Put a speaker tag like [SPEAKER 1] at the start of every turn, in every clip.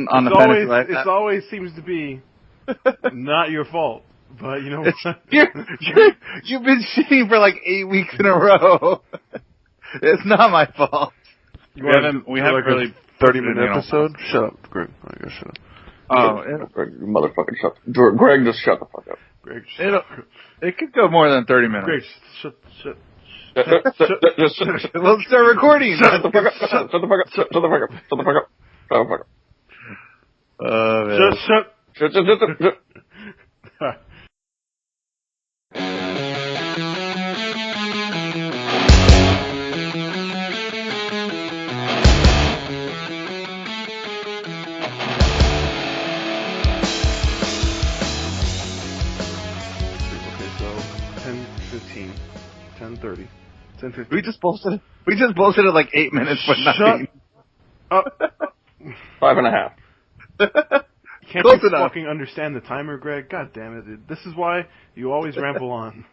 [SPEAKER 1] on the fence.
[SPEAKER 2] It always seems to be not your fault. But you know what?
[SPEAKER 1] You've been shitting for like 8 weeks in a row. It's not my fault. We haven't really
[SPEAKER 3] 30-minute episode. Shut up, Greg. I guess shut up.
[SPEAKER 1] Oh, yeah.
[SPEAKER 4] Greg, you motherfucking shut. Greg, just shut the fuck up.
[SPEAKER 2] Greg,
[SPEAKER 1] it could go more than 30 minutes.
[SPEAKER 2] Greg, shut.
[SPEAKER 1] Let's start recording.
[SPEAKER 4] Shut the fuck up. Shut the fuck up. Shut the fuck up. Shut the fuck up. Shut the fuck up.
[SPEAKER 2] Shut. Okay, so 10:15, 10:30, 10:15.
[SPEAKER 1] We just bullshitted like 8 minutes for nothing.
[SPEAKER 2] Shut up.
[SPEAKER 4] 5.5.
[SPEAKER 2] Can't you fucking understand the timer, Greg? God damn it! This is why you always ramble on.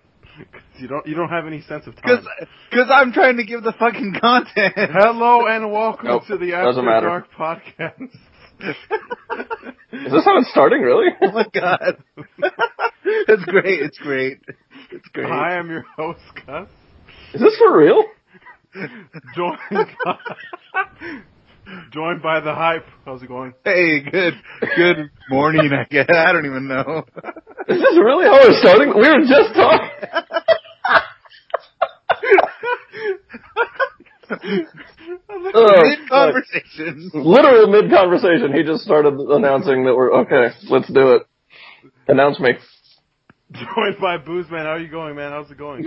[SPEAKER 2] You don't have any sense of time.
[SPEAKER 1] Because I'm trying to give the fucking content.
[SPEAKER 2] Hello and welcome to the After Dark podcast.
[SPEAKER 4] Is this how it's starting, really?
[SPEAKER 1] Oh my god. It's great. It's great.
[SPEAKER 2] I am your host, Gus.
[SPEAKER 4] Is this for real? Joined by the hype. How's it going?
[SPEAKER 1] Hey, good morning, I guess. I don't even know.
[SPEAKER 4] Is this really how we're starting? We were just talking.
[SPEAKER 1] Mid-conversation.
[SPEAKER 4] Literal mid-conversation. He just started announcing that we're, okay, let's do it. Announce me.
[SPEAKER 2] Joined by Booze Man. How are you going, man? How's it going?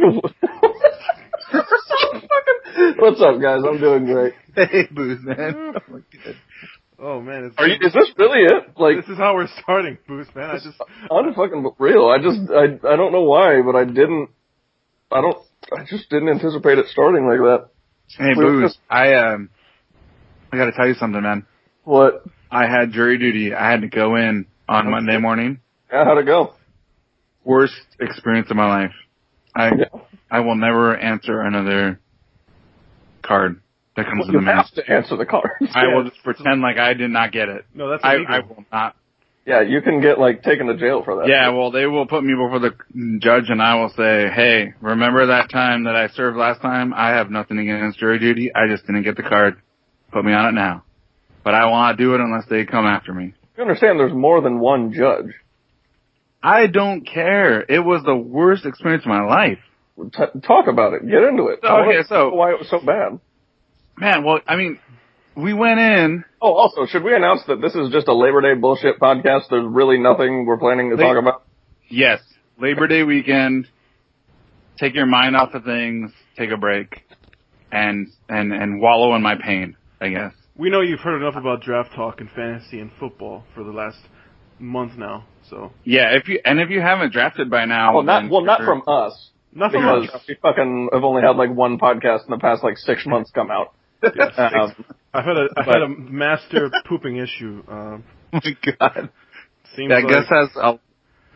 [SPEAKER 4] What's up, guys? I'm doing great.
[SPEAKER 1] Hey, Booze Man.
[SPEAKER 2] Oh man,
[SPEAKER 4] is this really it? Like,
[SPEAKER 2] this is how we're starting, Booze Man.
[SPEAKER 4] Unfucking real. I don't know why, but I just didn't anticipate it starting like that.
[SPEAKER 1] Hey, Booze, I gotta tell you something, man.
[SPEAKER 4] What?
[SPEAKER 1] I had jury duty. I had to go in on Monday morning.
[SPEAKER 4] Yeah, how'd it go?
[SPEAKER 1] Worst experience of my life. I will never answer another card that comes to the mail.
[SPEAKER 4] You have to answer the cards.
[SPEAKER 1] I will just pretend like I did not get it.
[SPEAKER 2] No, that's illegal.
[SPEAKER 1] I will not.
[SPEAKER 4] Yeah, you can get, taken to jail for that.
[SPEAKER 1] Yeah, well, they will put me before the judge, and I will say, hey, remember that time that I served last time? I have nothing against jury duty. I just didn't get the card. Put me on it now. But I will not do it unless they come after me.
[SPEAKER 4] You understand there's more than one judge.
[SPEAKER 1] I don't care. It was the worst experience of my life.
[SPEAKER 4] Talk about it. Get into it.
[SPEAKER 1] Okay, so
[SPEAKER 4] why it was so bad.
[SPEAKER 1] Man, well, I mean, we went in.
[SPEAKER 4] Oh, also, should we announce that this is just a Labor Day bullshit podcast? There's really nothing we're planning to talk about?
[SPEAKER 1] Yes. Labor Day weekend. Take your mind off of things. Take a break. And wallow in my pain, I guess.
[SPEAKER 2] We know you've heard enough about draft talk and fantasy and football for the last month now, so.
[SPEAKER 1] Yeah, if you haven't drafted by now.
[SPEAKER 4] Not from us.
[SPEAKER 2] Not from
[SPEAKER 4] because
[SPEAKER 2] us.
[SPEAKER 4] We fucking have only had one podcast in the past 6 months come out.
[SPEAKER 2] Yes, I've had a master pooping issue.
[SPEAKER 1] Oh my god!
[SPEAKER 2] Seems
[SPEAKER 1] I guess has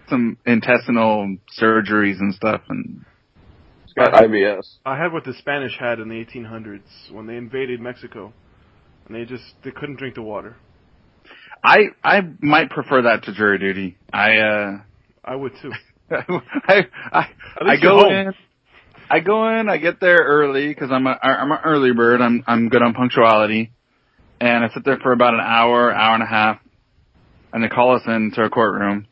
[SPEAKER 1] some intestinal surgeries and stuff, and
[SPEAKER 4] it's got IBS.
[SPEAKER 2] I had what the Spanish had in the 1800s when they invaded Mexico, and they couldn't drink the water.
[SPEAKER 1] I might prefer that to jury duty. I
[SPEAKER 2] would too.
[SPEAKER 1] I go in. I get there early because I'm an early bird. I'm good on punctuality, and I sit there for about an hour and a half, and they call us into a courtroom.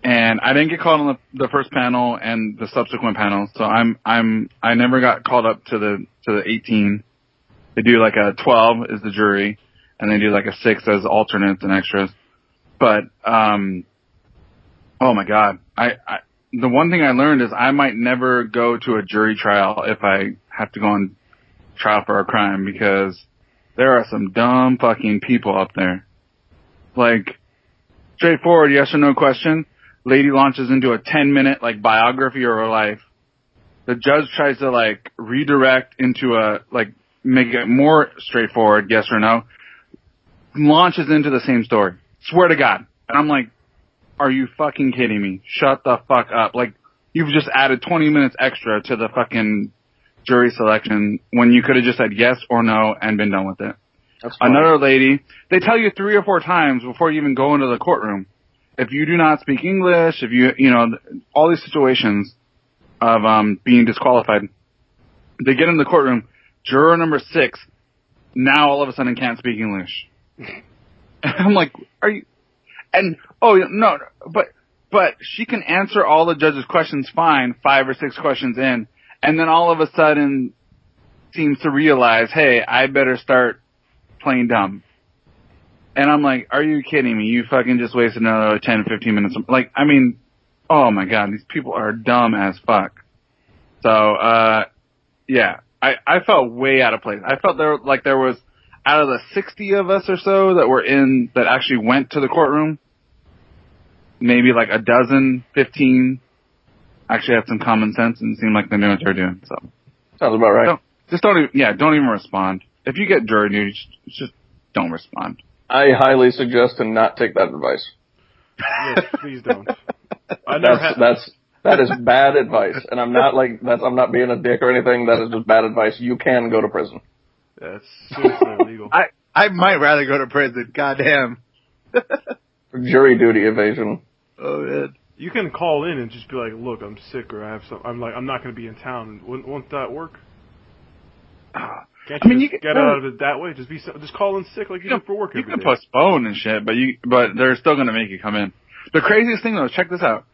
[SPEAKER 1] And I didn't get called on the first panel and the subsequent panels, so I never got called up to the 18. They do a 12 is the jury, and they do a 6 as alternates and extras. But oh my god, the one thing I learned is I might never go to a jury trial if I have to go on trial for a crime, because there are some dumb fucking people up there. Straightforward yes or no question. Lady launches into a 10-minute biography of her life. The judge tries to redirect into a make it more straightforward yes or no. Launches into the same story. Swear to God. And I'm like, are you fucking kidding me? Shut the fuck up. You've just added 20 minutes extra to the fucking jury selection when you could have just said yes or no and been done with it. Another lady, they tell you 3 or 4 times before you even go into the courtroom. If you do not speak English, if you know, all these situations of being disqualified, they get in the courtroom, juror number 6, now all of a sudden can't speak English. And I'm like, are you? And, oh, no, but she can answer all the judge's questions fine, 5 or 6 questions in, and then all of a sudden seems to realize, hey, I better start playing dumb. And I'm like, are you kidding me? You fucking just wasted another 10, 15 minutes. Like, I mean, oh my God, these people are dumb as fuck. So, yeah, I felt way out of place. I felt there was, out of the 60 of us or so that actually went to the courtroom, maybe like a dozen, 15 actually had some common sense and seemed like they knew what they were doing. So
[SPEAKER 4] sounds about right.
[SPEAKER 1] Don't even respond. If you get jury duty, just don't respond.
[SPEAKER 4] I highly suggest to not take that advice.
[SPEAKER 2] Yes, please don't.
[SPEAKER 4] That is bad advice, and I'm not being a dick or anything. That is just bad advice. You can go to prison.
[SPEAKER 2] That's seriously illegal.
[SPEAKER 1] I might rather go to prison. Goddamn.
[SPEAKER 4] Jury duty evasion.
[SPEAKER 1] Oh man.
[SPEAKER 2] You can call in and just be like, "Look, I'm sick, or I'm not going to be in town." Won't that work? Can't you get out of it that way? Just call in sick like you do for work every day.
[SPEAKER 1] You can postpone and shit, but they're still going to make you come in. The craziest thing though, check this out.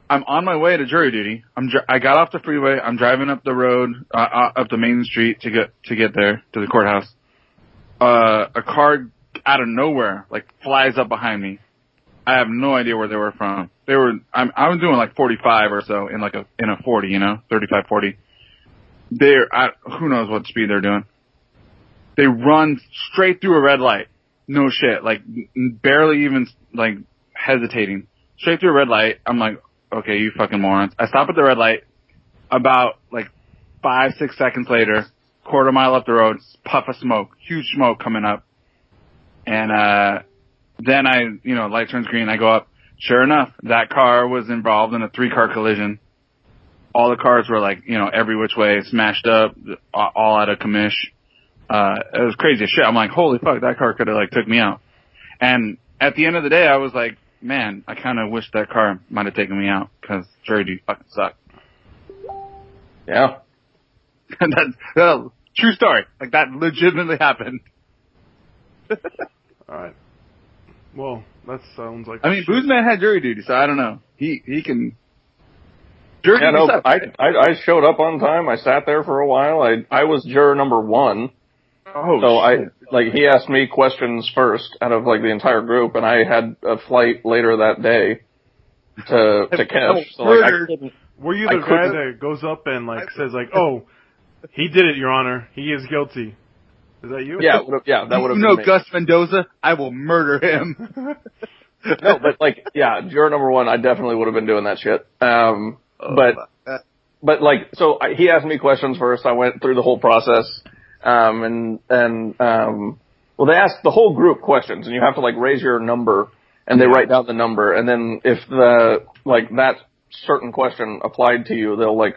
[SPEAKER 1] I'm on my way to jury duty. I got off the freeway. I'm driving up the road, up the main street to get there to the courthouse. A car out of nowhere flies up behind me. I have no idea where they were from. I was doing like 45 or so in a 40, 35, 40. Who knows what speed they're doing. They run straight through a red light. No shit. Barely even, hesitating. Straight through a red light. I'm like, okay, you fucking morons. I stop at the red light. About, 5, 6 seconds later, quarter mile up the road, puff of smoke. Huge smoke coming up. And, then light turns green. I go up. Sure enough, that car was involved in a 3-car collision. All the cars were every which way, smashed up, all out of commish. It was crazy as shit. I'm like, holy fuck, that car could have took me out. And at the end of the day, I was like, man, I kind of wish that car might have taken me out because jury duty fucking sucked.
[SPEAKER 4] Yeah.
[SPEAKER 1] That's true story. That legitimately happened.
[SPEAKER 2] Alright. Well, that sounds like...
[SPEAKER 1] I mean, Boozman had jury duty, so I don't know. He can... Jury duty sucks.
[SPEAKER 4] I showed up on time. I sat there for a while. I was juror number 1.
[SPEAKER 1] Oh,
[SPEAKER 4] so
[SPEAKER 1] shit.
[SPEAKER 4] He asked me questions first out of the entire group, and I had a flight later that day to catch. So I couldn't.
[SPEAKER 2] Were you the guy that goes up and says oh, he did it, Your Honor. He is guilty. Is that you?
[SPEAKER 4] Yeah, that would have been me.
[SPEAKER 1] Gus Mendoza, I will murder him.
[SPEAKER 4] No, but juror number 1, I definitely would have been doing that shit. So he asked me questions first. I went through the whole process. Well, they ask the whole group questions, and you have to raise your number, and they write down the number, and then if that certain question applied to you, they'll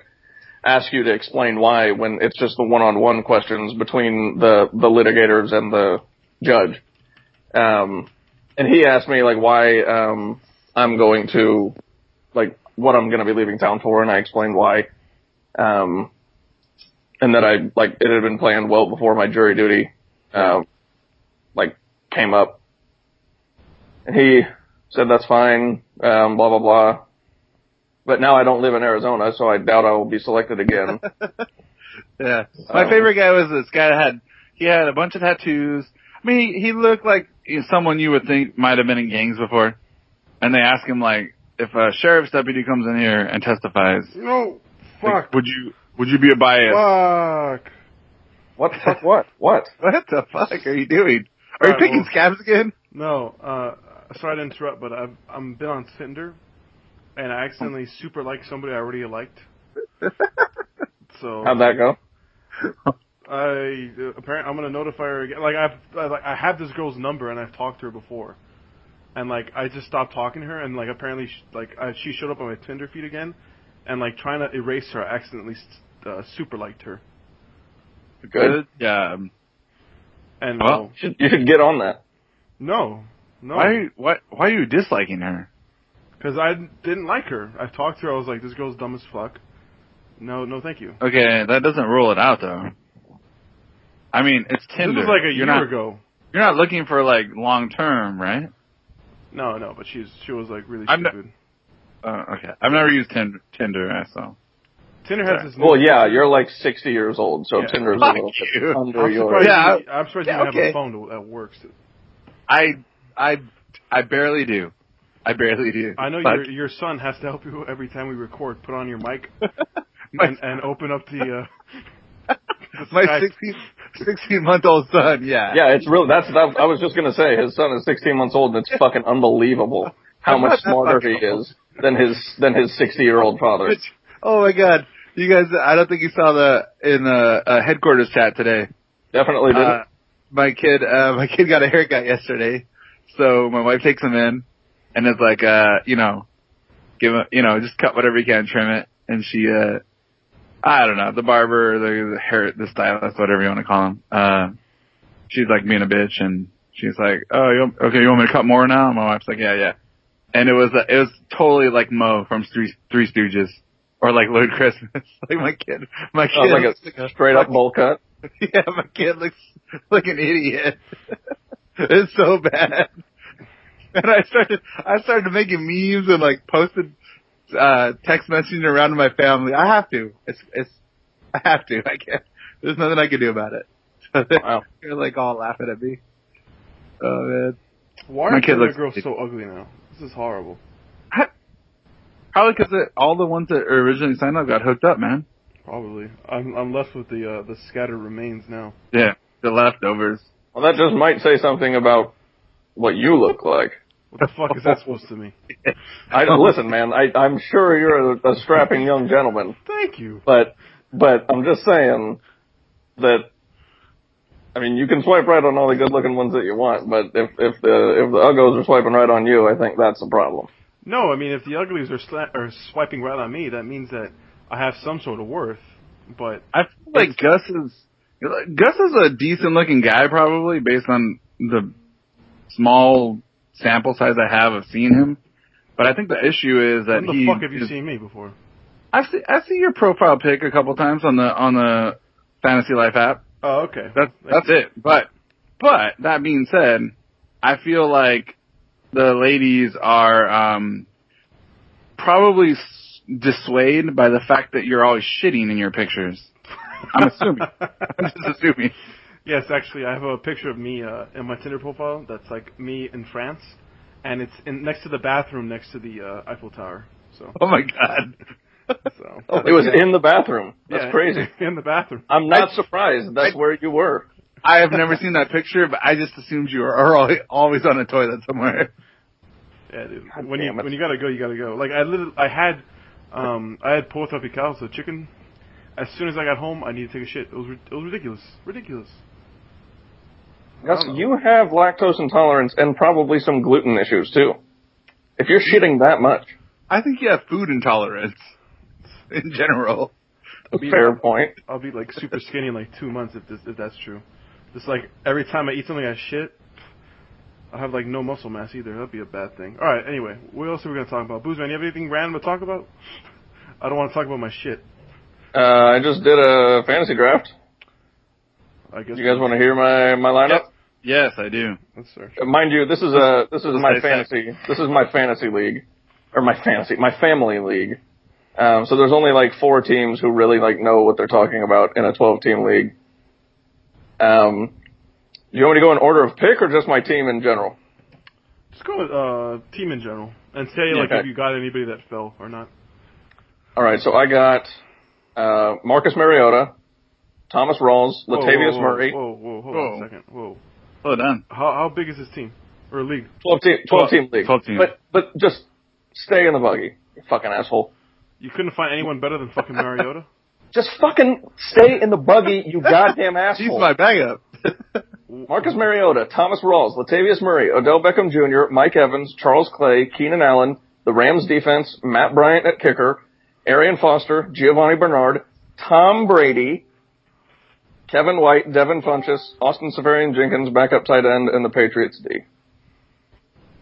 [SPEAKER 4] ask you to explain why when it's just the one-on-one questions between the litigators and the judge. And he asked me why I'm going to what I'm going to be leaving town for, and I explained why. And that it had been planned well before my jury duty, came up. And he said, that's fine, blah, blah, blah. But now I don't live in Arizona, so I doubt I will be selected again.
[SPEAKER 1] Yeah. My favorite guy was this guy that had a bunch of tattoos. I mean, he looked like someone you would think might have been in gangs before. And they asked him, if a sheriff's deputy comes in here and testifies.
[SPEAKER 2] No, fuck.
[SPEAKER 1] Would you be a bias?
[SPEAKER 2] Fuck.
[SPEAKER 4] What the fuck? What?
[SPEAKER 1] What the fuck are you doing? Are you picking scabs again?
[SPEAKER 2] No. Sorry to interrupt, but I'm been on Tinder, and I accidentally super liked somebody I already liked. So
[SPEAKER 4] how'd that go?
[SPEAKER 2] I'm gonna notify her again. I have this girl's number, and I've talked to her before, and I just stopped talking to her, and apparently she showed up on my Tinder feed again, and trying to erase her, I accidentally super liked her.
[SPEAKER 1] Good.
[SPEAKER 2] And
[SPEAKER 4] you should get on that.
[SPEAKER 2] No.
[SPEAKER 1] Why are you disliking her?
[SPEAKER 2] Because I didn't like her. I talked to her. I was like, this girl's dumb as fuck. No, thank you.
[SPEAKER 1] Okay, that doesn't rule it out though. I mean, it's Tinder.
[SPEAKER 2] This was like a year ago.
[SPEAKER 1] You're not looking for like long term, right?
[SPEAKER 2] No, but she was like really stupid.
[SPEAKER 1] Okay. I've never used Tinder, so.
[SPEAKER 2] Tinder has this.
[SPEAKER 4] Well, yeah, you're like 60 years old, so Tinder's a little bit under yours.
[SPEAKER 2] Yeah, I'm surprised you have a phone that works.
[SPEAKER 1] I barely do.
[SPEAKER 2] I know your son has to help you every time we record. Put on your mic and open up the
[SPEAKER 1] my 16-month-old son. Yeah.
[SPEAKER 4] Yeah, it's real. I was just gonna say his son is 16 months old, and it's fucking unbelievable how much smarter he is than his 60-year-old father.
[SPEAKER 1] Oh my God, you guys! I don't think you saw in the headquarters chat today.
[SPEAKER 4] Definitely didn't.
[SPEAKER 1] My kid got a haircut yesterday, so my wife takes him in. And it's like, give him, just cut whatever you can, trim it. And she, I don't know, the barber, the stylist, whatever you want to call him. She's like being a bitch, and she's like, oh, you want me to cut more now? And my wife's like, yeah. And it was totally like Mo from Three Stooges, or like Lord Christmas. Like my kid
[SPEAKER 4] like a straight up bowl cut.
[SPEAKER 1] Yeah, my kid looks like an idiot. It's so bad. And I started making memes and like posted text messaging around to my family. I have to. I have to. I can't. There's nothing I can do about it. So they're like all laughing at me. Oh man.
[SPEAKER 2] Why are Tinder girls so ugly now? This is horrible.
[SPEAKER 1] Probably because all the ones that originally signed up got hooked up, man.
[SPEAKER 2] Probably. I'm left with the scattered remains now.
[SPEAKER 1] Yeah, the leftovers.
[SPEAKER 4] Well, that just might say something about what you look like.
[SPEAKER 2] What the fuck is that supposed to mean?
[SPEAKER 4] Listen, man. I'm sure you're a strapping young gentleman.
[SPEAKER 2] Thank you.
[SPEAKER 4] But I'm just saying that. I mean, you can swipe right on all the good-looking ones that you want, but if the uggos are swiping right on you, I think that's the problem.
[SPEAKER 2] No, I mean, if the uglies are swiping right on me, that means that I have some sort of worth. But
[SPEAKER 1] I feel like Gus is a decent-looking guy, probably based on the small sample size I have of seeing him. But I think the issue is that
[SPEAKER 2] when the fuck have you seen me before?
[SPEAKER 1] I've seen your profile pic a couple times on the Fantasy Life app.
[SPEAKER 2] Oh, okay.
[SPEAKER 1] That's it. But that being said, I feel like the ladies are probably dissuaded by the fact that you're always shitting in your pictures. I'm assuming. I'm just assuming.
[SPEAKER 2] Yes, actually, I have a picture of me in my Tinder profile that's like me in France, and it's next to the bathroom next to the Eiffel Tower. So.
[SPEAKER 1] Oh my God.
[SPEAKER 2] So.
[SPEAKER 4] It was in the bathroom. That's crazy.
[SPEAKER 2] In the bathroom.
[SPEAKER 4] I'm not surprised. That's where you were.
[SPEAKER 1] I have never seen that picture, but I just assumed you were always on a toilet somewhere.
[SPEAKER 2] Yeah, dude. When you gotta go, you gotta go. Like I had pork tropical, so chicken. As soon as I got home, I needed to take a shit. It was ridiculous. Ridiculous.
[SPEAKER 4] Gus, you have lactose intolerance and probably some gluten issues too. If you're shitting that much,
[SPEAKER 1] I think you have food intolerance in general.
[SPEAKER 4] Fair point.
[SPEAKER 2] I'll be like super skinny in like 2 months if that's true. Just like every time I eat something I shit, I have like no muscle mass either. That'd be a bad thing. All right. Anyway, what else are we gonna talk about? Boozman, you have anything random to talk about? I don't want to talk about my shit.
[SPEAKER 4] I just did a fantasy draft.
[SPEAKER 2] I guess.
[SPEAKER 4] You guys want to hear my lineup?
[SPEAKER 1] Yes, I do.
[SPEAKER 2] Yes, sir.
[SPEAKER 4] Mind you, this is my fantasy. This is my fantasy league, or my family league. So there's only like 4 teams who really like know what they're talking about in a 12-team league. Do you want me to go in order of pick or just my team in general?
[SPEAKER 2] Just go with team in general and say if you got anybody that fell or not. All
[SPEAKER 4] right, so I got Marcus Mariota, Thomas Rawls, Latavius Murray.
[SPEAKER 2] Hold on a second. Whoa.
[SPEAKER 1] Hold on.
[SPEAKER 2] How big is this team or league?
[SPEAKER 4] 12-team league.
[SPEAKER 1] 12 team.
[SPEAKER 4] But just stay in the buggy, you fucking asshole.
[SPEAKER 2] You couldn't find anyone better than fucking Mariota?
[SPEAKER 4] Just fucking stay in the buggy, you goddamn asshole.
[SPEAKER 1] He's my backup.
[SPEAKER 4] Marcus Mariota, Thomas Rawls, Latavius Murray, Odell Beckham Jr., Mike Evans, Charles Clay, Keenan Allen, the Rams defense, Matt Bryant at kicker, Arian Foster, Giovanni Bernard, Tom Brady, Kevin White, Devin Funchess, Austin Seferian-Jenkins, backup tight end, and the Patriots D.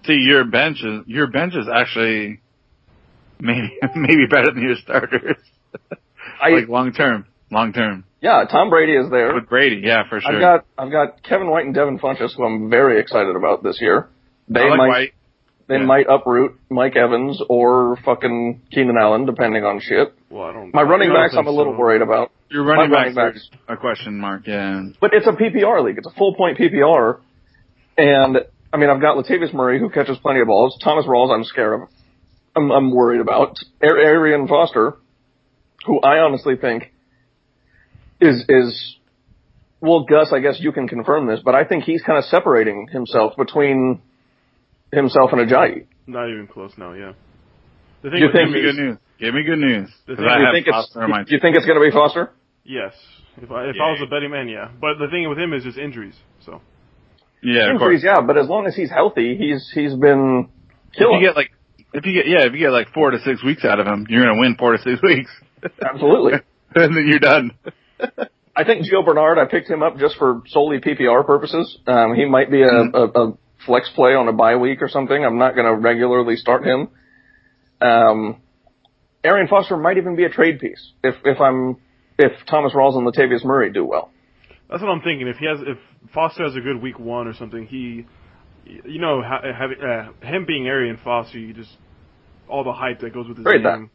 [SPEAKER 1] See, your bench is actually maybe better than your starters. Like long term.
[SPEAKER 4] Yeah, Tom Brady is there.
[SPEAKER 1] With Brady, yeah, for sure.
[SPEAKER 4] I've got Kevin White and Devin Funchess, who I'm very excited about this year. They might uproot Mike Evans or fucking Keenan Allen, depending on shit.
[SPEAKER 2] Well,
[SPEAKER 4] my running backs I'm a little worried about.
[SPEAKER 1] Your running backs are a question mark, yeah.
[SPEAKER 4] But it's a PPR league. It's a full point PPR. And, I mean, I've got Latavius Murray, who catches plenty of balls. Thomas Rawls, I'm scared of. I'm worried about. Arian Foster, who I honestly think is well, Gus, I guess you can confirm this, but I think he's kind of separating himself between himself and Ajayi.
[SPEAKER 2] Not even close now, yeah.
[SPEAKER 1] Give me good news. Give me good news.
[SPEAKER 4] Do you think it's going to be Foster?
[SPEAKER 2] Yes. If I was a betting man, yeah. But the thing with him is just injuries, so.
[SPEAKER 1] Yeah,
[SPEAKER 4] injuries, yeah, but as long as he's healthy, he's been killing.
[SPEAKER 1] If you get like 4 to 6 weeks out of him, you're going to win 4 to 6 weeks.
[SPEAKER 4] Absolutely.
[SPEAKER 1] And then you're done.
[SPEAKER 4] I think Gio Bernard, I picked him up just for solely PPR purposes. He might be a flex play on a bye week or something. I'm not going to regularly start him. Arian Foster might even be a trade piece if Thomas Rawls and Latavius Murray do well.
[SPEAKER 2] That's what I'm thinking. If Foster has a good week 1 or something, him being Arian Foster, all the hype that goes with his name.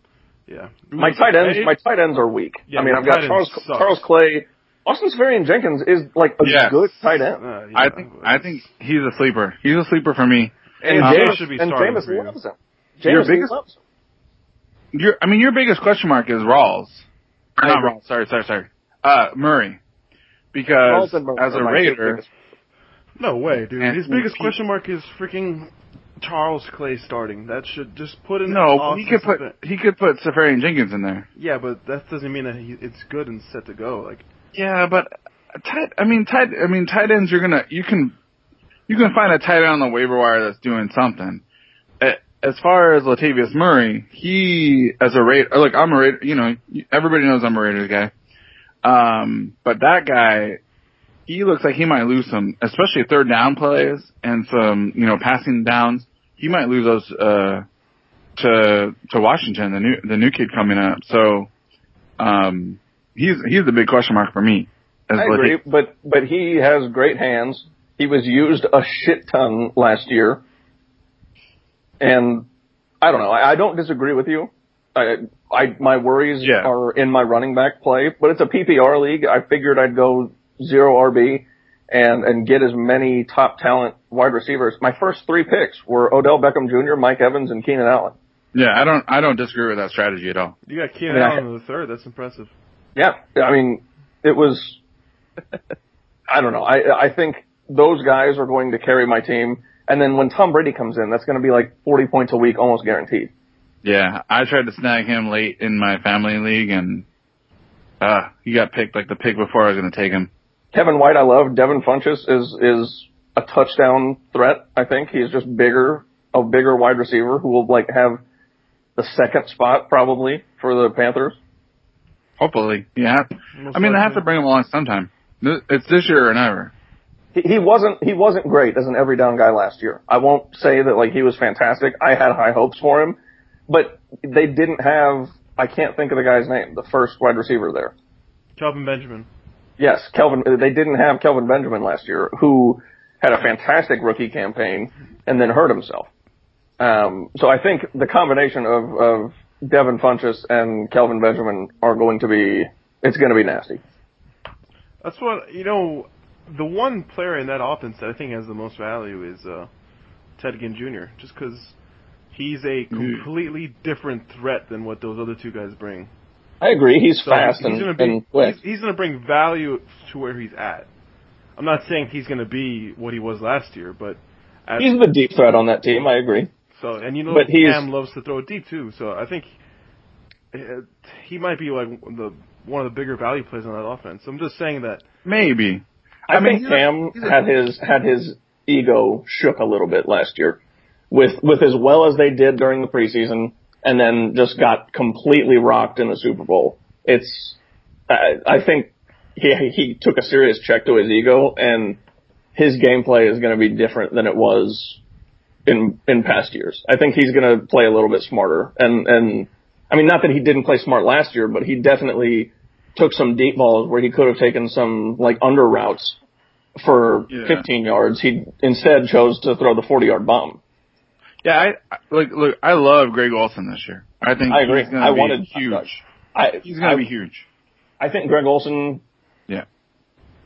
[SPEAKER 2] Yeah.
[SPEAKER 4] My tight ends are weak.
[SPEAKER 2] Yeah,
[SPEAKER 4] I mean, I've got Charles Clay. Austin Seferian-Jenkins is like a good tight end.
[SPEAKER 1] I think he's a sleeper. He's a sleeper for me.
[SPEAKER 4] And Jameis loves him. Jameis loves him.
[SPEAKER 1] Your biggest question mark is Rawls. Not Rawls. Sorry. Murray. Because as a Raider.
[SPEAKER 2] No way, dude. His biggest question mark is freaking Charles Clay starting. That should just put in.
[SPEAKER 1] No, he could put Seferian-Jenkins in there.
[SPEAKER 2] Yeah, but that doesn't mean that it's good and set to go. Like.
[SPEAKER 1] Yeah, but tight ends. You can find a tight end on the waiver wire that's doing something. As far as Latavius Murray, he as a Raider. Look, I'm a Raider. Everybody knows I'm a Raiders guy. But that guy, he looks like he might lose some, especially third down plays and some, passing downs. He might lose those to Washington, the new kid coming up. So, he's the big question mark for me.
[SPEAKER 4] I agree, but he has great hands. He was used a shit ton last year, and I don't know. I don't disagree with you. My worries are in my running back play, but it's a PPR league. I figured I'd go 0 RB and get as many top talent wide receivers. My first 3 picks were Odell Beckham Jr., Mike Evans, and Keenan Allen.
[SPEAKER 1] Yeah, I don't disagree with that strategy at all.
[SPEAKER 2] You got Keenan Allen in the third. That's impressive.
[SPEAKER 4] Yeah, I mean, it was. I don't know. I think those guys are going to carry my team, and then when Tom Brady comes in, that's going to be like 40 points a week, almost guaranteed.
[SPEAKER 1] Yeah, I tried to snag him late in my family league, and he got picked like the pick before I was going to take him.
[SPEAKER 4] Kevin White, I love. Devin Funchess is a touchdown threat. I think he's just a bigger wide receiver who will have the second spot probably for the Panthers.
[SPEAKER 1] Hopefully, yeah. They have to bring him along sometime. It's this year or never.
[SPEAKER 4] He wasn't great as an every down guy last year. I won't say that he was fantastic. I had high hopes for him. But they didn't have, I can't think of the guy's name, the first wide receiver there.
[SPEAKER 2] Kelvin Benjamin.
[SPEAKER 4] Yes, they didn't have Kelvin Benjamin last year, who had a fantastic rookie campaign and then hurt himself. So I think the combination of Devin Funchess and Kelvin Benjamin it's going to be nasty.
[SPEAKER 2] That's what, the one player in that offense that I think has the most value is Ted Ginn Jr., just because he's a completely different threat than what those other 2 guys bring.
[SPEAKER 4] I agree. He's fast and quick.
[SPEAKER 2] He's going to bring value to where he's at. I'm not saying he's going to be what he was last year, but
[SPEAKER 4] he's the deep threat on that team. I agree.
[SPEAKER 2] So, and Cam loves to throw it deep too. So I think he might be one of the bigger value plays on that offense. I'm just saying that
[SPEAKER 1] maybe.
[SPEAKER 4] I think Cam had his ego shook a little bit last year. With as well as they did during the preseason, and then just got completely rocked in the Super Bowl. I think he took a serious check to his ego, and his gameplay is going to be different than it was in past years. I think he's going to play a little bit smarter. And I mean, not that he didn't play smart last year, but he definitely took some deep balls where he could have taken some, like, under routes for 15 yards. He instead chose to throw the 40-yard bomb.
[SPEAKER 1] Yeah, look, I love Greg Olsen this year. I think
[SPEAKER 4] I agree.
[SPEAKER 1] He's going to be huge. He's going to be huge.
[SPEAKER 4] I think Greg Olsen,
[SPEAKER 1] yeah,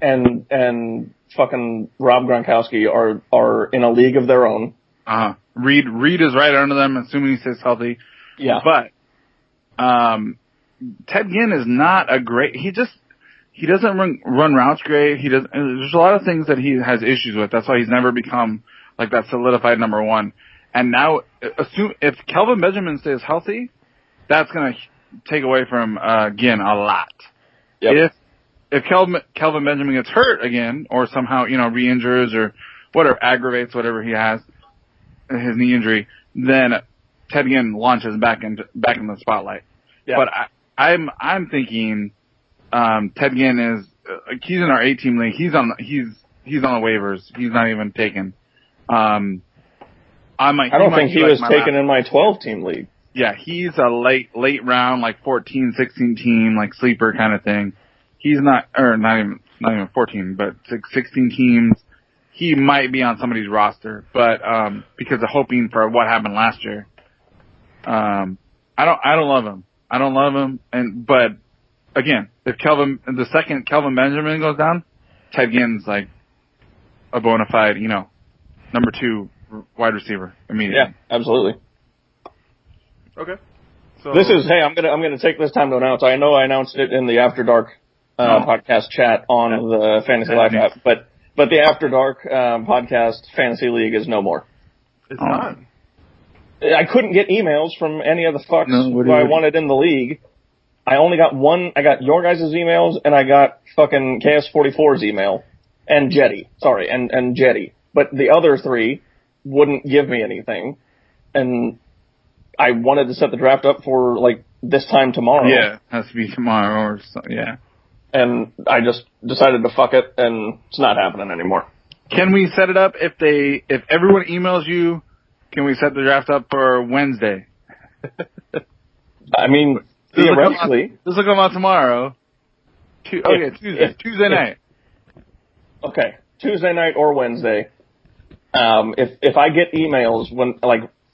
[SPEAKER 4] and fucking Rob Gronkowski are in a league of their own.
[SPEAKER 1] Reed is right under them, assuming he stays healthy.
[SPEAKER 4] Yeah,
[SPEAKER 1] but Ted Ginn is not a great. He doesn't run routes great. There's a lot of things that he has issues with. That's why he's never become like that solidified number one. And now, if Kelvin Benjamin stays healthy, that's going to take away from Ginn a lot.
[SPEAKER 4] Yep.
[SPEAKER 1] If Kelvin Benjamin gets hurt again, or somehow re-injures or whatever aggravates whatever he has, his knee injury, then Ted Ginn launches back in the spotlight.
[SPEAKER 4] Yeah.
[SPEAKER 1] But I'm thinking Ted Ginn is he's in our 8-team league. He's on the waivers. He's not even taken. I
[SPEAKER 4] don't think he was taken in my 12-team league.
[SPEAKER 1] Yeah, he's a late round, like 14, 16 team, like sleeper kind of thing. He's not even 14, but 16 teams. He might be on somebody's roster, but because of hoping for what happened last year. I don't love him. But again, if the second Kelvin Benjamin goes down, Ted Ginn's like a bona fide, number 2 wide receiver immediately.
[SPEAKER 4] Yeah, absolutely.
[SPEAKER 2] Okay. So
[SPEAKER 4] I'm gonna take this time to announce. I know I announced it in the After Dark podcast chat on the Fantasy Life app, but the After Dark podcast Fantasy League is no more.
[SPEAKER 2] It's not.
[SPEAKER 4] I couldn't get emails from any of the fucks who I wanted in the league. I only got one. I got your guys' emails, and I got fucking KS44's email, and Jetty. Sorry, and Jetty. But the other 3 wouldn't give me anything, and I wanted to set the draft up for, like, this time tomorrow.
[SPEAKER 1] Yeah, it has to be tomorrow or so, yeah.
[SPEAKER 4] And I just decided to fuck it, and it's not happening anymore.
[SPEAKER 1] Can we set it up if everyone emails you, can we set the draft up for Wednesday?
[SPEAKER 4] I mean, theoretically.
[SPEAKER 1] This will come out tomorrow. Tuesday night.
[SPEAKER 4] Okay, Tuesday night or Wednesday. If I get emails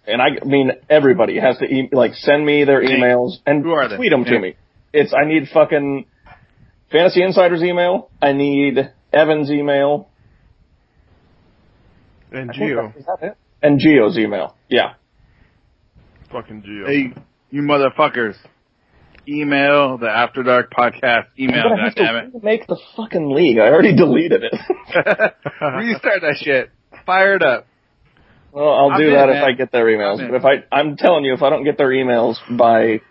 [SPEAKER 4] and I mean everybody has to send me their emails and tweet them to me. I need fucking Fantasy Insider's email. I need Evan's email.
[SPEAKER 2] And Gio.
[SPEAKER 4] Is that it? And Gio's email. Yeah.
[SPEAKER 2] Fucking Gio.
[SPEAKER 1] Hey, you motherfuckers. Email the After Dark podcast email.
[SPEAKER 4] I'm gonna have to make the fucking league. I already deleted it.
[SPEAKER 1] Restart that shit. Fire it up.
[SPEAKER 4] Well, I'll do that if I get their emails. But I'm telling you, if I don't get their emails by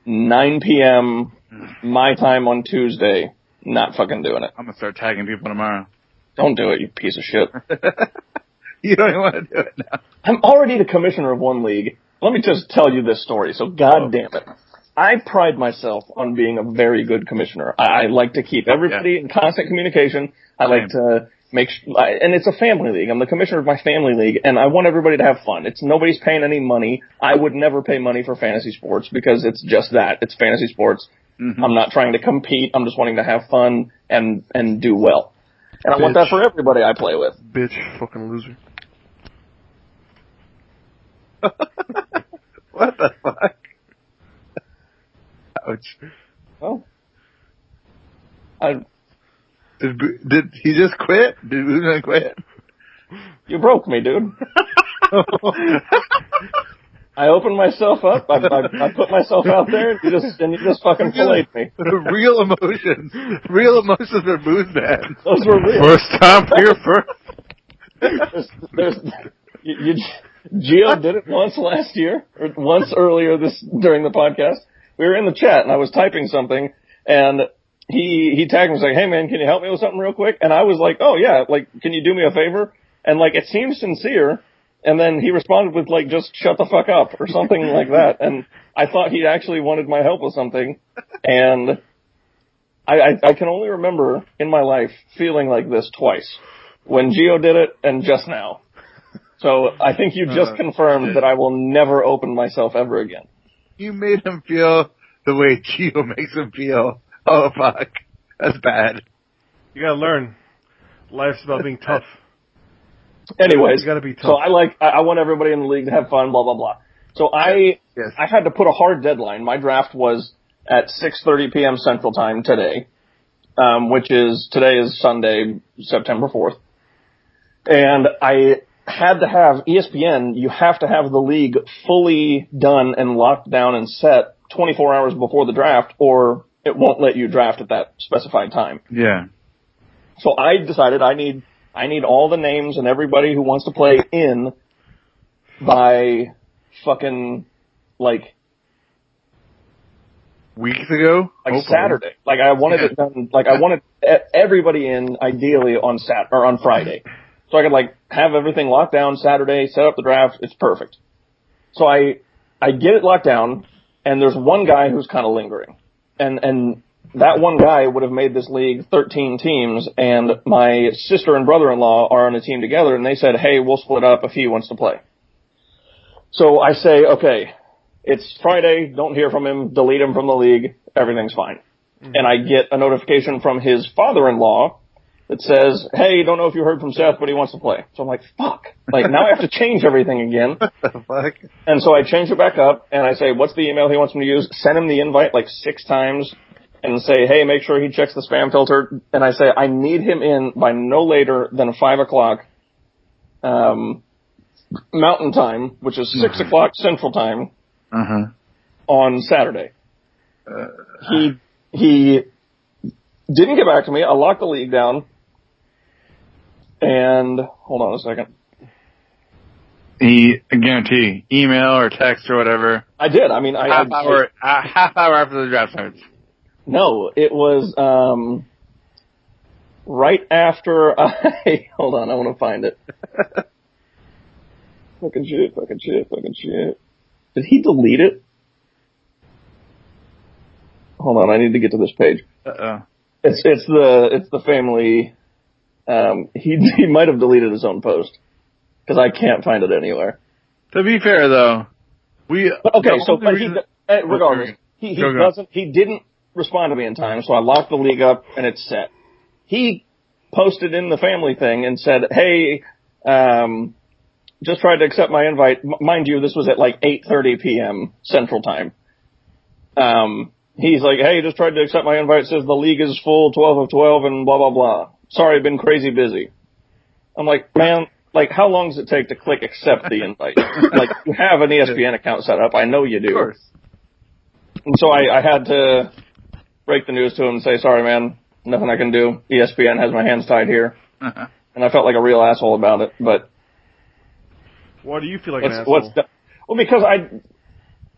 [SPEAKER 4] 9 p.m. my time on Tuesday, not fucking doing it.
[SPEAKER 1] I'm gonna start tagging people tomorrow.
[SPEAKER 4] Don't do it, you piece of shit.
[SPEAKER 1] You don't even want to do it now.
[SPEAKER 4] I'm already the commissioner of one league. Let me just tell you this story, so God damn it. I pride myself on being a very good commissioner. I like to keep everybody in constant communication. I like to make and it's a family league. I'm the commissioner of my family league, and I want everybody to have fun. Nobody's paying any money. I would never pay money for fantasy sports because it's just that. It's fantasy sports. Mm-hmm. I'm not trying to compete. I'm just wanting to have fun and do well. And I want that for everybody I play with.
[SPEAKER 3] Bitch, fucking loser.
[SPEAKER 1] What the fuck? Ouch.
[SPEAKER 4] Well,
[SPEAKER 1] did he just quit? Did Boozman quit?
[SPEAKER 4] You broke me, dude. I opened myself up. I put myself out there, and you just fucking filleted me.
[SPEAKER 1] Real emotions for Boozman.
[SPEAKER 4] Those were real.
[SPEAKER 3] First time for your first.
[SPEAKER 4] Gio did it once last year, or once earlier during the podcast. We were in the chat, and I was typing something, and he tagged me and was like, "Hey man, can you help me with something real quick?" And I was like, "Oh yeah, can you do me a favor?" And it seemed sincere, and then he responded with just shut the fuck up or something like that. And I thought he actually wanted my help with something, and I can only remember in my life feeling like this twice. When Gio did it and just now. So I think you just confirmed that I will never open myself ever again.
[SPEAKER 1] You made him feel the way Gio makes him feel. Oh, fuck. That's bad.
[SPEAKER 2] You gotta learn. Life's about being tough.
[SPEAKER 4] Anyways,
[SPEAKER 2] you gotta be tough.
[SPEAKER 4] So I want everybody in the league to have fun, blah, blah, blah. So I had to put a hard deadline. My draft was at 6:30 p.m. Central Time today, today is Sunday, September 4th. And I had to have ESPN, you have to have the league fully done and locked down and set 24 hours before the draft, or it won't let you draft at that specified time.
[SPEAKER 1] Yeah.
[SPEAKER 4] So I decided I need all the names and everybody who wants to play in by fucking, like,
[SPEAKER 1] weeks ago?
[SPEAKER 4] Like hopefully. Saturday. Like I wanted it done, like I wanted everybody in ideally on Friday. So I could like have everything locked down Saturday, set up the draft, it's perfect. So I get it locked down, and there's one guy who's kind of lingering. And that one guy would have made this league 13 teams, and my sister and brother-in-law are on a team together, and they said, hey, we'll split up if he wants to play. So I say, okay, it's Friday, don't hear from him, delete him from the league, everything's fine. Mm-hmm. And I get a notification from his father-in-law that says, hey, don't know if you heard from Seth, but he wants to play. So I'm like, fuck. Like, now I have to change everything again.
[SPEAKER 1] What the fuck?
[SPEAKER 4] And so I change it back up, and I say, what's the email he wants me to use? Send him the invite like 6 times, and say, hey, make sure he checks the spam filter. And I say, I need him in by no later than 5 o'clock Mountain Time, which is 6 o'clock Central Time, on Saturday. He didn't get back to me. I locked the league down. And hold on a second.
[SPEAKER 1] I guarantee, email or text or whatever.
[SPEAKER 4] I did. I mean,
[SPEAKER 1] half hour after the draft starts.
[SPEAKER 4] No, it was right after hold on, I want to find it. Fucking shit. Did he delete it? Hold on, I need to get to this page. It's the family. He might have deleted his own post because I can't find it anywhere.
[SPEAKER 1] To be fair, though,
[SPEAKER 4] regardless, he didn't respond to me in time, so I locked the league up and it's set. He posted in the family thing and said, "Hey, just tried to accept my invite." Mind you, this was at like 8:30 p.m. Central Time. He's like, "Hey, just tried to accept my invite. It says the league is full, 12 of 12, and blah blah blah. Sorry, I've been crazy busy." I'm like, man, like, how long does it take to click accept the invite? Like, you have an ESPN account set up. I know you do.
[SPEAKER 1] Of course.
[SPEAKER 4] And so I had to break the news to him and say, sorry, man, nothing I can do. ESPN has my hands tied here. And I felt like a real asshole about it, but...
[SPEAKER 2] Why do you feel like an asshole?
[SPEAKER 4] Well, because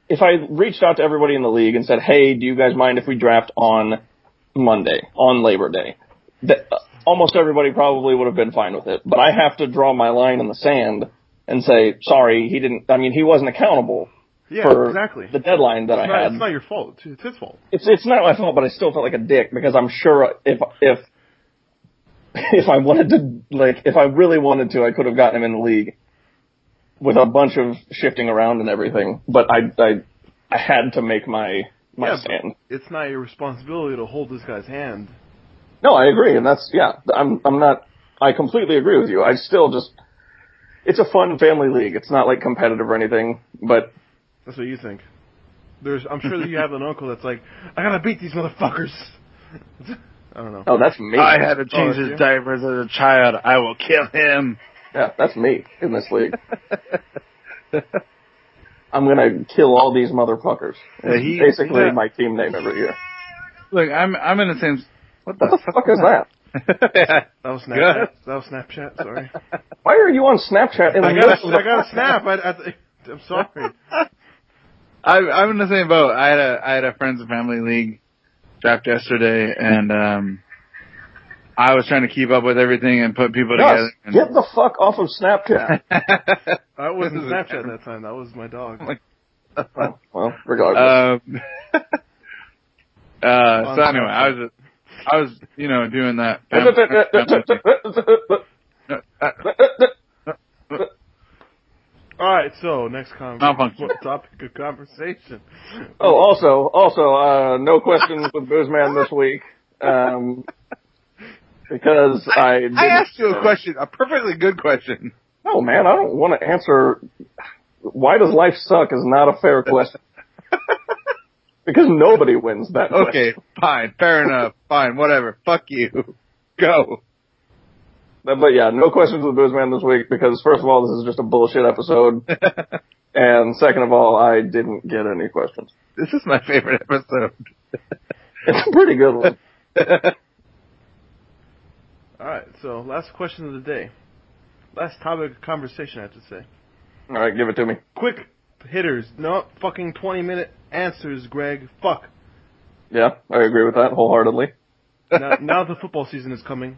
[SPEAKER 4] if I reached out to everybody in the league and said, hey, do you guys mind if we draft on Monday, on Labor Day? Almost everybody probably would have been fine with it. But I have to draw my line in the sand and say, sorry, he wasn't accountable for the deadline that I had.
[SPEAKER 2] It's not your fault. It's his fault.
[SPEAKER 4] It's not my fault, but I still felt like a dick because I'm sure if I wanted to, like, if I really wanted to, I could have gotten him in the league with a bunch of shifting around and everything. But I had to make my stand.
[SPEAKER 2] It's not your responsibility to hold this guy's hand.
[SPEAKER 4] No, I agree, and I completely agree with you. I still it's a fun family league. It's not like competitive or anything, but.
[SPEAKER 2] That's what you think. I'm sure that you have an uncle that's like, I gotta beat these motherfuckers. I don't know.
[SPEAKER 4] Oh, that's me.
[SPEAKER 1] I had to change his diapers as a child. I will kill him.
[SPEAKER 4] Yeah, that's me in this league. I'm gonna kill all these motherfuckers. Basically my team name every year.
[SPEAKER 1] Look, I'm in the same.
[SPEAKER 4] What the fuck is that?
[SPEAKER 2] That was Snapchat. That was Snapchat. Sorry.
[SPEAKER 4] Why are you on Snapchat?
[SPEAKER 2] I got a snap. I'm sorry.
[SPEAKER 1] I'm in the same boat. I had a friends and family league draft yesterday, and I was trying to keep up with everything and put people together.
[SPEAKER 4] Get the fuck off of Snapchat.
[SPEAKER 2] That wasn't Snapchat that time. That was my dog.
[SPEAKER 4] Well, regardless.
[SPEAKER 1] So anyway, I was, doing that.
[SPEAKER 2] All right, so next
[SPEAKER 1] Malfunction.
[SPEAKER 2] topic of conversation.
[SPEAKER 4] Oh, also, no questions with Boozman this week. Because I
[SPEAKER 1] asked you a question, a perfectly good question.
[SPEAKER 4] No, man, I don't want to answer. Why does life suck is not a fair question. Because nobody wins that question.
[SPEAKER 1] Okay, fine, fair enough, fine, whatever. Fuck you. Go.
[SPEAKER 4] But yeah, no questions with Boozman this week because first of all, this is just a bullshit episode. And second of all, I didn't get any questions.
[SPEAKER 1] This is my favorite episode.
[SPEAKER 4] It's a pretty good one.
[SPEAKER 2] Alright, so last question of the day. Last topic of conversation, I have to say.
[SPEAKER 4] Alright, give it to me.
[SPEAKER 2] Quick hitters. No fucking 20-minute answers, Greg. Fuck.
[SPEAKER 4] Yeah, I agree with that wholeheartedly.
[SPEAKER 2] Now the football season is coming.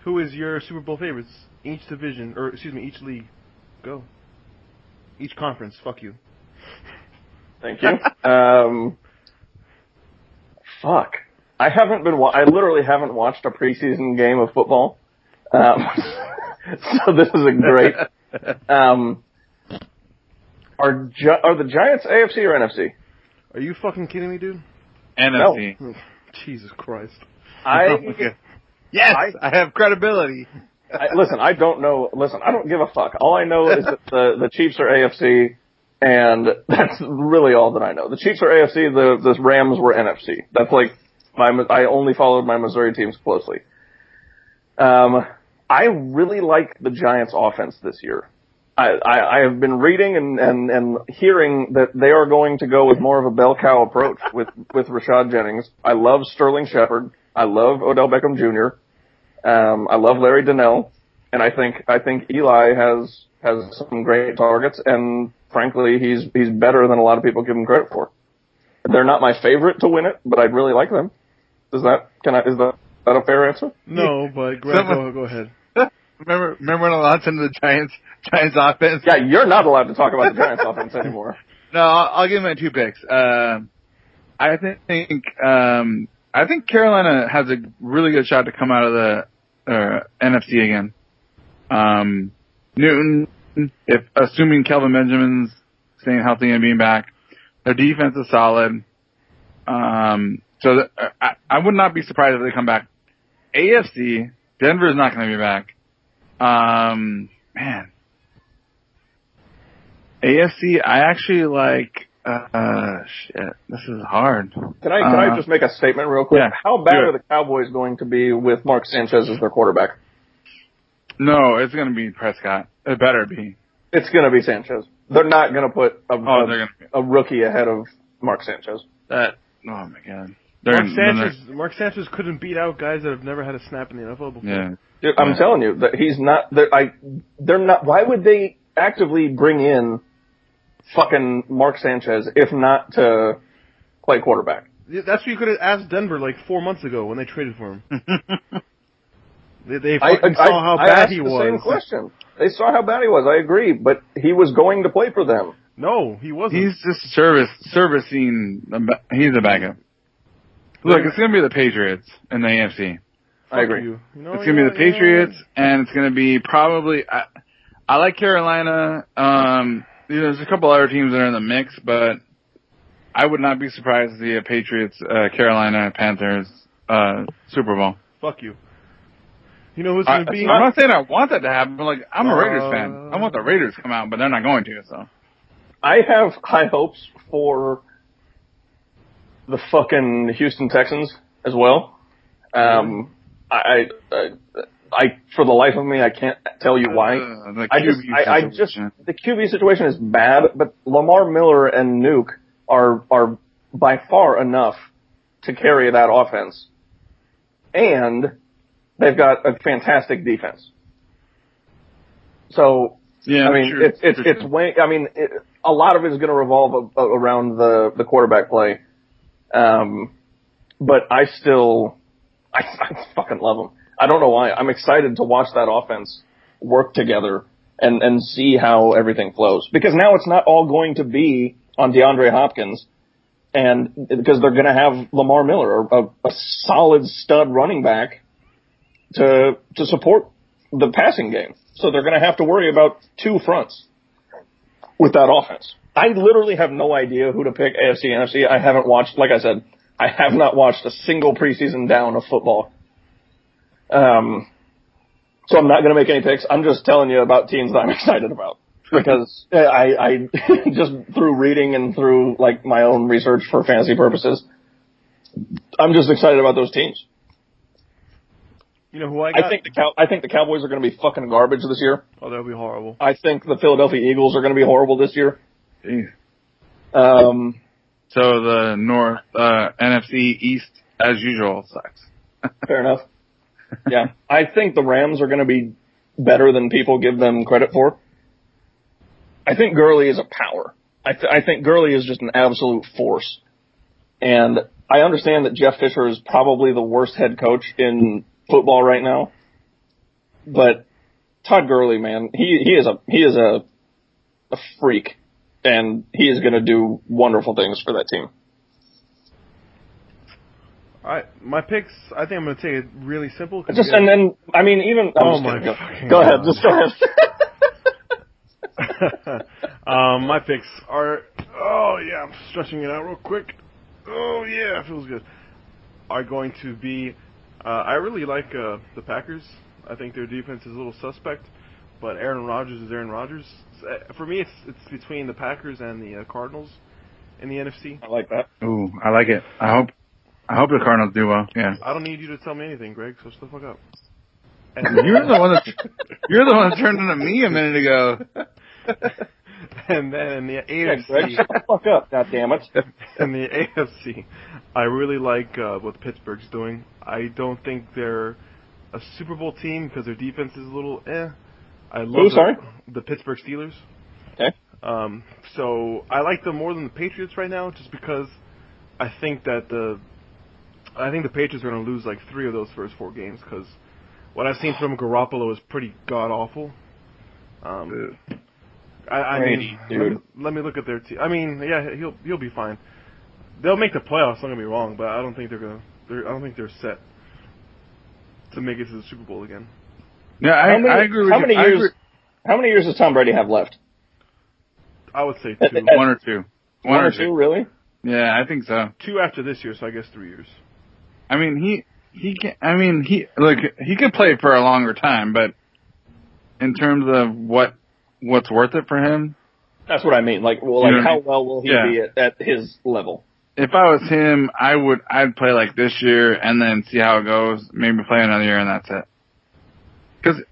[SPEAKER 2] Who is your Super Bowl favorites? Each division, or excuse me, each league. Go. Each conference. Fuck you.
[SPEAKER 4] Thank you. Fuck. I literally haven't watched a preseason game of football. So this is a great. Are the Giants AFC or NFC?
[SPEAKER 2] Are you fucking kidding me, dude?
[SPEAKER 1] NFC.
[SPEAKER 2] No. Jesus Christ.
[SPEAKER 1] Yes, I have credibility.
[SPEAKER 4] I don't know. Listen, I don't give a fuck. All I know is that the Chiefs are AFC, and that's really all that I know. The Chiefs are AFC, the Rams were NFC. That's like, I only followed my Missouri teams closely. I really like the Giants offense this year. I have been reading and hearing that they are going to go with more of a bell cow approach with Rashad Jennings. I love Sterling Shepard. I love Odell Beckham Jr. I love Larry Donnell, and I think Eli has some great targets, and frankly, he's better than a lot of people give him credit for. They're not my favorite to win it, but I'd really like them. Is that a fair answer?
[SPEAKER 2] No, but Greg, go ahead.
[SPEAKER 1] Remember when I launched into the Giants offense?
[SPEAKER 4] Yeah, you're not allowed to talk about the Giants offense anymore.
[SPEAKER 1] No, I'll give my 2 picks. I think Carolina has a really good shot to come out of the NFC again. Newton, assuming Kelvin Benjamin's staying healthy and being back, their defense is solid. So I would not be surprised if they come back. AFC, Denver's not going to be back. Man. AFC, I actually like, shit, this is hard.
[SPEAKER 4] Can I just make a statement real quick?
[SPEAKER 1] Yeah,
[SPEAKER 4] How bad are the Cowboys going to be with Mark Sanchez as their quarterback?
[SPEAKER 1] No, it's going to be Prescott. It better be.
[SPEAKER 4] It's going to be Sanchez. They're not going to put a rookie ahead of Mark Sanchez.
[SPEAKER 1] Oh my God.
[SPEAKER 2] Mark Sanchez couldn't beat out guys that have never had a snap in the NFL before.
[SPEAKER 1] Yeah.
[SPEAKER 4] Dude, I'm telling you that he's not. They're not. Why would they actively bring in fucking Mark Sanchez if not to play quarterback?
[SPEAKER 2] That's what you could have asked Denver like 4 months ago when they traded for him. They fucking saw how bad he was.
[SPEAKER 4] The same question. They saw how bad he was. I agree, but he was going to play for them.
[SPEAKER 2] No, he wasn't.
[SPEAKER 1] He's just servicing. He's a backup. Look, it's going to be the Patriots in the AFC.
[SPEAKER 4] I agree.
[SPEAKER 2] It's
[SPEAKER 1] going to be the Patriots, and it's going to be probably. I like Carolina. There's a couple other teams that are in the mix, but I would not be surprised to see a Patriots, Carolina Panthers Super Bowl.
[SPEAKER 2] Fuck you. You know who's going to be?
[SPEAKER 1] I'm not saying I want that to happen, but I'm a Raiders fan. I want the Raiders to come out, but they're not going to. So
[SPEAKER 4] I have high hopes for the fucking Houston Texans as well. I for the life of me, I can't tell you why. The QB situation is bad, but Lamar Miller and Nuke are by far enough to carry that offense. And they've got a fantastic defense. So,
[SPEAKER 1] yeah,
[SPEAKER 4] I mean, it's way, I mean, a lot of it is going to revolve around the quarterback play. But I fucking love them. I don't know why. I'm excited to watch that offense work together and see how everything flows. Because now it's not all going to be on DeAndre Hopkins and because they're going to have Lamar Miller, a solid stud running back to support the passing game. So they're going to have to worry about two fronts with that offense. I literally have no idea who to pick, AFC, NFC. I haven't watched, like I said, I have not watched a single preseason down of football. So I'm not going to make any picks. I'm just telling you about teams that I'm excited about. Because I just through reading and through like my own research for fantasy purposes, I'm just excited about those teams.
[SPEAKER 2] You know who I got?
[SPEAKER 4] I think the Cowboys are going to be fucking garbage this year.
[SPEAKER 2] Oh, that'll be horrible.
[SPEAKER 4] I think the Philadelphia Eagles are going to be horrible this year.
[SPEAKER 1] Jeez.
[SPEAKER 4] So
[SPEAKER 1] the North NFC East, as usual, sucks.
[SPEAKER 4] Fair enough. Yeah, I think the Rams are going to be better than people give them credit for. I think Gurley is a power. I think Gurley is just an absolute force. And I understand that Jeff Fisher is probably the worst head coach in football right now. But Todd Gurley, man, he is a freak. And he is going to do wonderful things for that team.
[SPEAKER 2] All right, my picks, I think I'm going to take it really simple.
[SPEAKER 4] Go ahead. Just go ahead.
[SPEAKER 2] My picks are, I'm stretching it out real quick. Oh, yeah, it feels good. Are going to be, I really like the Packers. I think their defense is a little suspect, but Aaron Rodgers is Aaron Rodgers. For me, it's between the Packers and the Cardinals in the NFC.
[SPEAKER 4] I like that.
[SPEAKER 1] Ooh, I like it. I hope the Cardinals do well. Yeah.
[SPEAKER 2] I don't need you to tell me anything, Greg, so shut the fuck up.
[SPEAKER 1] And you're the one that turned into me a minute ago.
[SPEAKER 2] And then in the AFC,
[SPEAKER 4] Greg, shut the fuck up, goddammit.
[SPEAKER 2] In the AFC, I really like what Pittsburgh's doing. I don't think they're a Super Bowl team because their defense is a little I love the Pittsburgh Steelers.
[SPEAKER 4] Okay.
[SPEAKER 2] So I like them more than the Patriots right now, just because I think that the Patriots are going to lose like 3 of those first 4 games because what I've seen from Garoppolo is pretty god awful. Let me look at their team. I mean, yeah, he'll be fine. They'll make the playoffs. Don't get me wrong, but I don't think they're set to make it to the Super Bowl again.
[SPEAKER 1] Yeah, I agree with you.
[SPEAKER 4] How many years does Tom Brady have left?
[SPEAKER 2] I would say 2.
[SPEAKER 1] 1 or 2.
[SPEAKER 4] 1 or 2, really?
[SPEAKER 1] Yeah, I think so.
[SPEAKER 2] 2 after this year, so I guess 3 years.
[SPEAKER 1] I mean, he could play for a longer time, but in terms of what's worth it for him,
[SPEAKER 4] that's what I mean. How well will he be at his level?
[SPEAKER 1] If I was him, I'd play like this year and then see how it goes. Maybe play another year and that's it. Because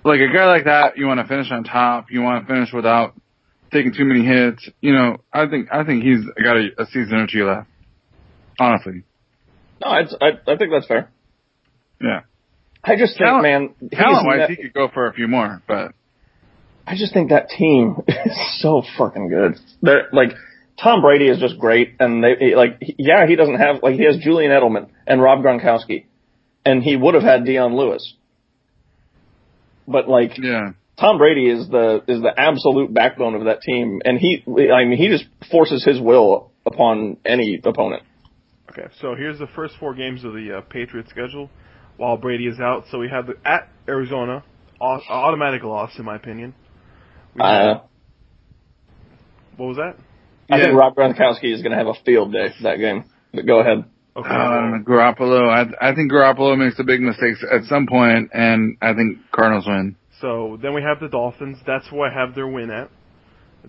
[SPEAKER 1] like a guy like that, you want to finish on top. You want to finish without taking too many hits. I think he's got a season or 2 left. Honestly.
[SPEAKER 4] No, I think that's fair.
[SPEAKER 1] Yeah.
[SPEAKER 4] I just think, man,
[SPEAKER 1] talent-wise, he could go for a few more, but
[SPEAKER 4] I just think that team is so fucking good. They're Tom Brady is just great, and he doesn't have he has Julian Edelman and Rob Gronkowski, and he would have had Deion Lewis, but Tom Brady is the absolute backbone of that team, and he just forces his will upon any opponent.
[SPEAKER 2] Okay, so here's the first 4 games of the Patriots schedule while Brady is out. So we have at Arizona, automatic loss in my opinion. What was that?
[SPEAKER 4] I think Rob Gronkowski is going to have a field day for that game. But go ahead.
[SPEAKER 2] Okay.
[SPEAKER 1] Garoppolo. I think Garoppolo makes the big mistakes at some point, and I think Cardinals win.
[SPEAKER 2] So then we have the Dolphins. That's who I have their win at.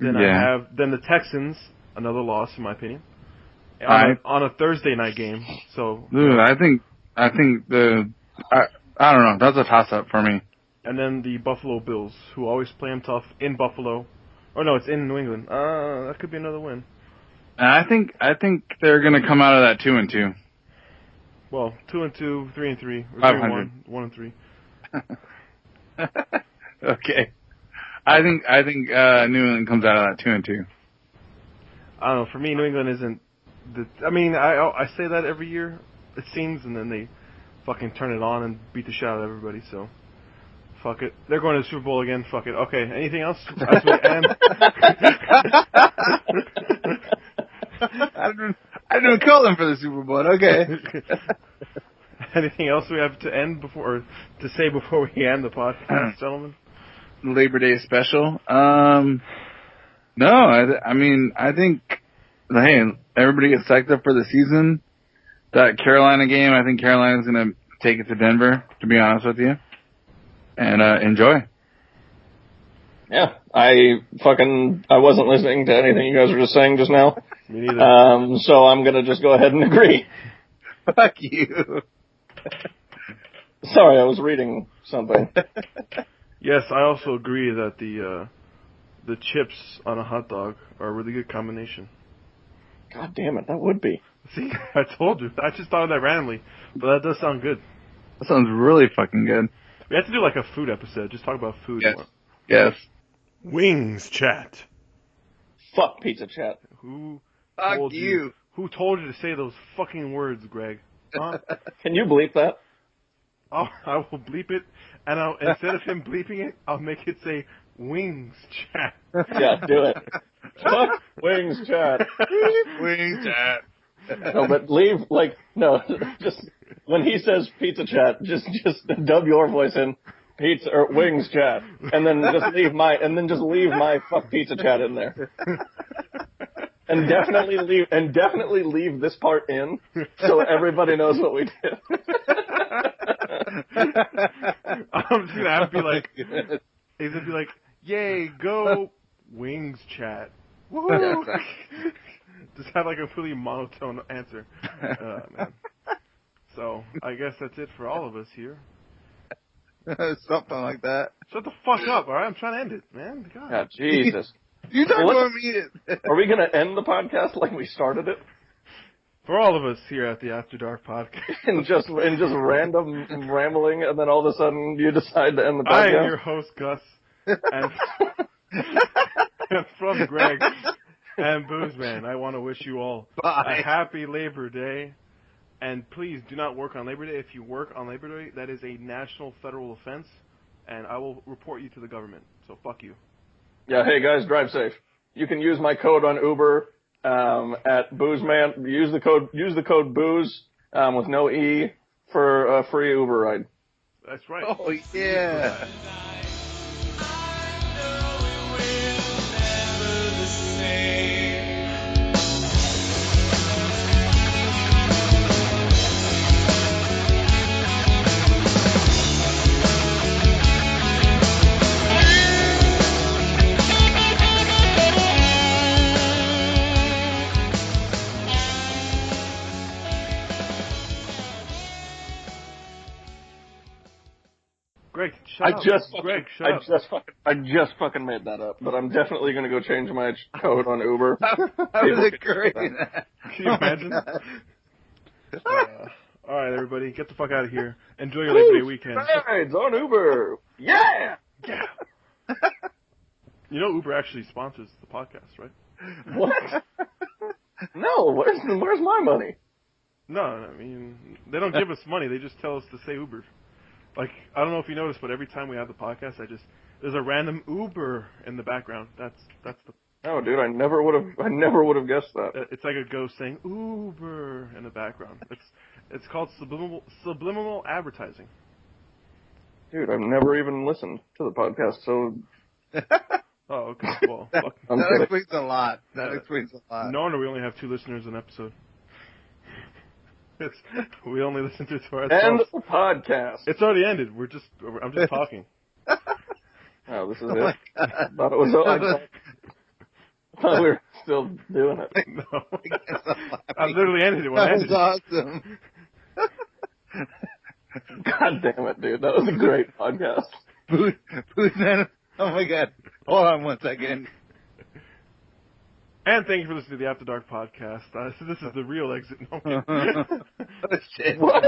[SPEAKER 2] Then I have the Texans, another loss in my opinion. On a Thursday night game. So
[SPEAKER 1] dude, I think I don't know. That's a toss up for me.
[SPEAKER 2] And then the Buffalo Bills, who always play them tough in Buffalo. Oh no, it's in New England. That could be another win.
[SPEAKER 1] And I think they're gonna come out of that 2-2.
[SPEAKER 2] Well, 2-2, 3-3, or
[SPEAKER 1] 500.
[SPEAKER 2] 1-3.
[SPEAKER 1] Okay. I think New England comes out of that 2-2.
[SPEAKER 2] I don't know. For me, New England isn't. I say that every year, it seems, and then they fucking turn it on and beat the shit out of everybody. So, fuck it. They're going to the Super Bowl again. Fuck it. Okay. Anything else? As we end.
[SPEAKER 1] calling for the Super Bowl. Okay.
[SPEAKER 2] Anything else we have to end before, or to say before we end the podcast, gentlemen?
[SPEAKER 1] Labor Day special. No, I mean, I think, hey, everybody gets psyched up for the season. That Carolina game, I think Carolina's going to take it to Denver, to be honest with you. And enjoy.
[SPEAKER 4] Yeah, I wasn't listening to anything you guys were just saying just now.
[SPEAKER 2] Me neither.
[SPEAKER 4] So I'm going to just go ahead and agree.
[SPEAKER 1] Fuck you.
[SPEAKER 4] Sorry, I was reading something.
[SPEAKER 2] Yes, I also agree that the chips on a hot dog are a really good combination.
[SPEAKER 4] God damn it, that would be.
[SPEAKER 2] See, I told you. I just thought of that randomly, but that does sound good.
[SPEAKER 1] That sounds really fucking good.
[SPEAKER 2] We have to do like a food episode. Just talk about food.
[SPEAKER 1] Yes.
[SPEAKER 2] More.
[SPEAKER 1] Yes.
[SPEAKER 2] Wings chat.
[SPEAKER 4] Fuck Pizza Chat.
[SPEAKER 2] Who
[SPEAKER 1] Fuck
[SPEAKER 2] told
[SPEAKER 1] you.
[SPEAKER 2] Who told you to say those fucking words, Greg? Huh?
[SPEAKER 4] Can you bleep that?
[SPEAKER 2] Oh, I will bleep it, and instead of him bleeping it, I'll make it say Wings chat.
[SPEAKER 4] Yeah, do it. Fuck Wings Chat.
[SPEAKER 1] Wings chat.
[SPEAKER 4] No, but just when he says Pizza Chat, just dub your voice in Pizza or Wings Chat, and then just leave my fuck Pizza Chat in there. And definitely leave this part in so everybody knows what we did.
[SPEAKER 2] I'm just gonna have to be like, he's gonna be like, "Yay, go Wings chat!" Woohoo! Just have like a really monotone answer. Man. So I guess that's it for all of us here.
[SPEAKER 1] Something like that.
[SPEAKER 2] Shut the fuck up, all right? I'm trying to end it, man. God.
[SPEAKER 4] God, Jesus.
[SPEAKER 1] You talking about me?
[SPEAKER 4] Are we gonna end the podcast like we started it?
[SPEAKER 2] For all of us here at the After Dark podcast.
[SPEAKER 4] and just random rambling, and then all of a sudden you decide to end the podcast?
[SPEAKER 2] I am your host, Gus. And from Greg and Boozman, I want to wish you all a happy Labor Day. And please do not work on Labor Day. If you work on Labor Day, that is a national federal offense, and I will report you to the government. So fuck you.
[SPEAKER 4] Yeah, hey guys, drive safe. You can use my code on Uber at Boozman. Use the code Booze with no E for a free Uber ride.
[SPEAKER 2] That's right.
[SPEAKER 1] Oh yeah.
[SPEAKER 2] Greg, shut up.
[SPEAKER 4] I just fucking made that up, but I'm definitely gonna go change my code on Uber.
[SPEAKER 1] How was it great?
[SPEAKER 2] Can you imagine? All right, everybody, get the fuck out of here. Enjoy your Labor Day weekend.
[SPEAKER 4] Rides on Uber. Yeah.
[SPEAKER 2] Yeah. You know Uber actually sponsors the podcast, right?
[SPEAKER 4] What? No. Where's my money?
[SPEAKER 2] No, I mean, they don't give us money. They just tell us to say Uber. Like, I don't know if you noticed, but every time we have the podcast, there's a random Uber in the background. That's the.
[SPEAKER 4] Oh, dude, I never would have guessed that.
[SPEAKER 2] It's like a ghost saying Uber in the background. It's called subliminal advertising.
[SPEAKER 4] Dude, I've never even listened to the podcast, so.
[SPEAKER 2] Oh, okay. Well, fuck.
[SPEAKER 1] That explains a lot. No
[SPEAKER 2] wonder we only have 2 listeners an episode. We only listen to it to ourselves.
[SPEAKER 4] End the podcast.
[SPEAKER 2] It's already ended. I'm just talking.
[SPEAKER 4] Oh, this is it. I thought it was. I thought we were still doing it.
[SPEAKER 2] No, I literally ended it when I ended.
[SPEAKER 1] That was awesome.
[SPEAKER 4] God damn it, dude! That was a great podcast.
[SPEAKER 1] Oh my god! Hold on one second.
[SPEAKER 2] And thank you for listening to the After Dark podcast. So this is the real exit. No.
[SPEAKER 1] Oh, shit.
[SPEAKER 4] What?